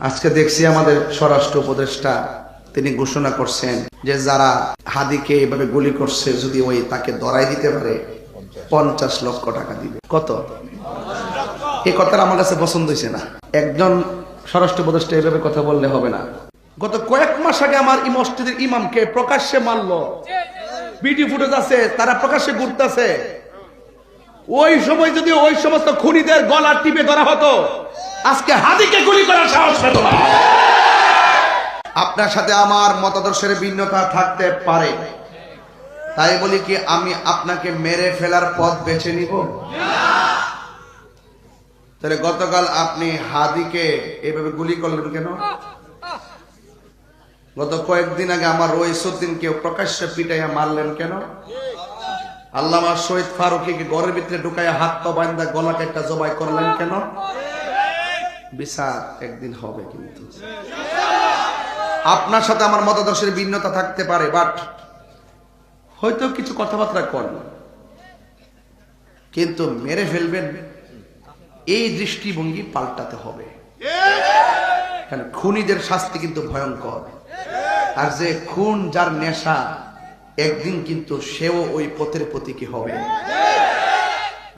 আজকে দেখছি আমাদের স্বরাষ্ট্র উপদেষ্টা তিনি ঘোষণা করছেন যে যারা হাদিকে এভাবে গুলি করছে যদি ওই তাকে ধরাই দিতে পারে 50 লক্ষ টাকা দিবে। কত? এই কথাটা আমার কাছে পছন্দ হয়েছে না। একজন স্বরাষ্ট্র উপদেষ্টা এভাবে কথা বললে হবে না। গত কয়েক মাস আগে আমার এই মসজিদের ইমামকে প্রকাশ্যে মারলো, ভিডিও ফুটেজ আছে, তারা প্রকাশ্যে ঘুরতেছে। ওই সময় যদি ওই সমস্ত খুনিদের গলা টিপে ধরা হতো, আজকে হাদিকে গুলি করার সাহস পেত না। আপনার সাথে আমার মতাদর্শের ভিন্নতা থাকতে পারে, তাই বলি কি আমি আপনাকে মেরে ফেলার পথ বেছে নিব? তাহলে গতকাল আপনি হাদিকে এভাবে গুলি করলেন কেন? গত কয়েকদিন আগে আমার রইসুদ্দিনকে প্রকাশ্যে পিটাইয়া মারলেন কেন? আল্লামা শহীদ ফারুকীকে ঘরের ভিতরে ঢুকাইয়া হাত পা বাঁধা গলা কেটে জবাই করলেন কেন? বিচার একদিন হবে। কিন্তু আপনার সাথে আমার মতাদর্শের ভিন্নতা থাকতে পারে, বাট হয়তো কিছু কথাবার্তা করবেন, কিন্তু মেরে ফেলবেন এই দৃষ্টিভঙ্গি পাল্টাতে হবে। কারণ খুনিদের শাস্তি কিন্তু ভয়ঙ্কর, আর যে খুন যার নেশা একদিন কিন্তু সেও ওই পথের প্রতীকী হবে।